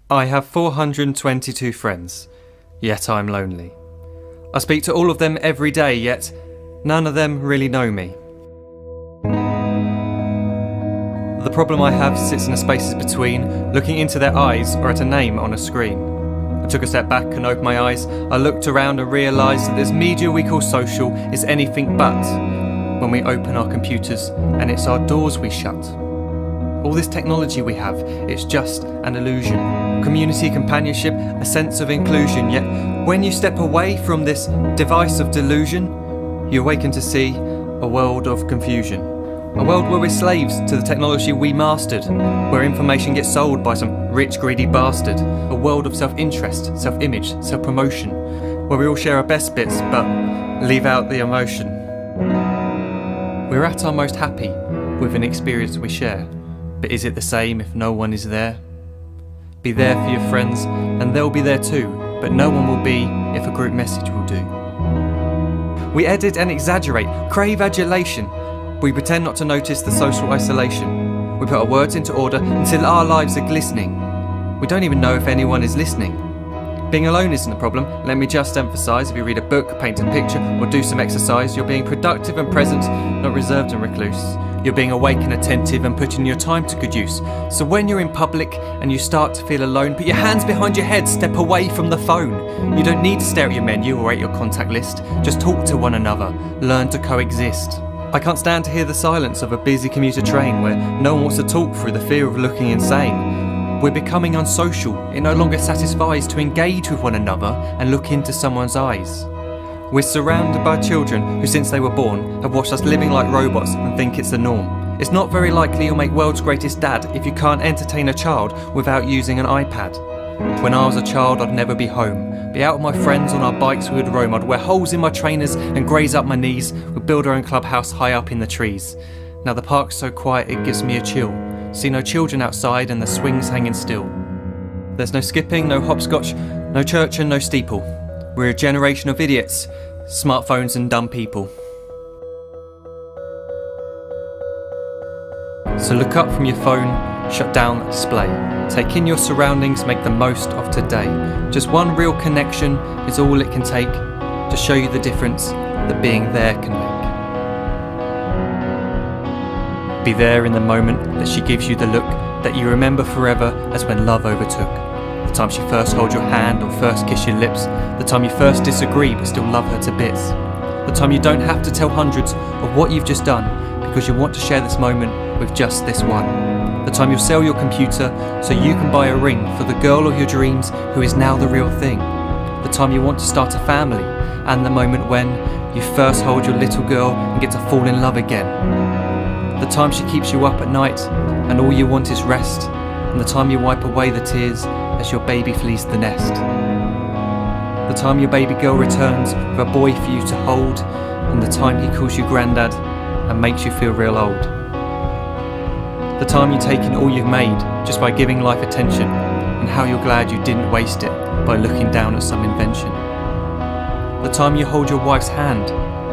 I have 422 friends, yet I'm lonely. I speak to all of them every day, yet none of them really know me. The problem I have sits in the spaces between, looking into their eyes or at a name on a screen. I took a step back and opened my eyes. I looked around and realised that this media we call social is anything but when we open our computers and it's our doors we shut. All this technology we have, it's just an illusion. Community, companionship, a sense of inclusion. Yet when you step away from this device of delusion, you awaken to see a world of confusion. A world where we're slaves to the technology we mastered, where information gets sold by some rich, greedy bastard. A world of self-interest, self-image, self-promotion, where we all share our best bits but leave out the emotion. We're at our most happy with an experience we share. But is it the same if no one is there? Be there for your friends and they'll be there too, but no one will be if a group message will do. We edit and exaggerate, crave adulation. We pretend not to notice the social isolation. We put our words into order until our lives are glistening. We don't even know if anyone is listening. Being alone isn't the problem, let me just emphasise. If you read a book, paint a picture or do some exercise, you're being productive and present, not reserved and recluse. You're being awake and attentive and putting your time to good use. So when you're in public and you start to feel alone, put your hands behind your head, step away from the phone. You don't need to stare at your menu or at your contact list. Just talk to one another, learn to coexist. I can't stand to hear the silence of a busy commuter train where no one wants to talk through the fear of looking insane. We're becoming unsocial. It no longer satisfies to engage with one another and look into someone's eyes. We're surrounded by children who since they were born have watched us living like robots and think it's the norm. It's not very likely you'll make world's greatest dad if you can't entertain a child without using an iPad. When I was a child I'd never be home. Be out with my friends on our bikes we would roam. I'd wear holes in my trainers and graze up my knees. We'd build our own clubhouse high up in the trees. Now the park's so quiet it gives me a chill. See no children outside and the swings hanging still. There's no skipping, no hopscotch, no church and no steeple. We're a generation of idiots, smartphones and dumb people. So look up from your phone, shut down the display. Take in your surroundings, make the most of today. Just one real connection is all it can take to show you the difference that being there can make. Be there in the moment that she gives you the look that you remember forever as when love overtook. The time she first holds your hand or first kiss your lips. The time you first disagree but still love her to bits. The time you don't have to tell hundreds of what you've just done because you want to share this moment with just this one. The time you'll sell your computer so you can buy a ring for the girl of your dreams who is now the real thing. The time you want to start a family and the moment when you first hold your little girl and get to fall in love again. The time she keeps you up at night and all you want is rest. And the time you wipe away the tears as your baby flees the nest. The time your baby girl returns with a boy for you to hold, and the time he calls you granddad and makes you feel real old. The time you take in all you've made just by giving life attention, and how you're glad you didn't waste it by looking down at some invention. The time you hold your wife's hand,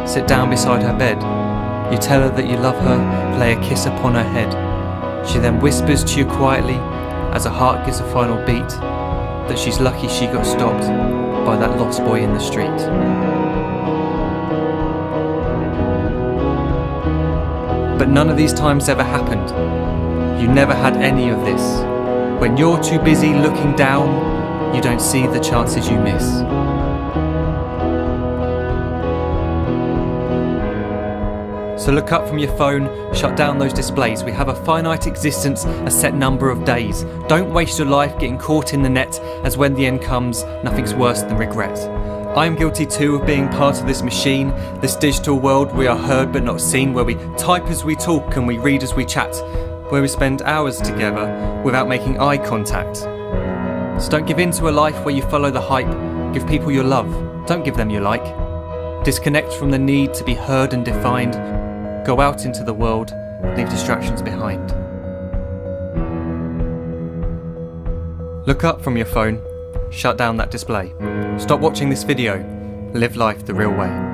sit down beside her bed, you tell her that you love her, lay a kiss upon her head. She then whispers to you quietly as her heart gives a final beat that she's lucky she got stopped by that lost boy in the street. But none of these times ever happened. You never had any of this. When you're too busy looking down, you don't see the chances you miss. So look up from your phone, shut down those displays. We have a finite existence, a set number of days. Don't waste your life getting caught in the net, as when the end comes, nothing's worse than regret. I am guilty too of being part of this machine, this digital world we are heard but not seen, where we type as we talk and we read as we chat, where we spend hours together without making eye contact. So don't give in to a life where you follow the hype. Give people your love, don't give them your like. Disconnect from the need to be heard and defined. Go out into the world, leave distractions behind. Look up from your phone, shut down that display. Stop watching this video, live life the real way.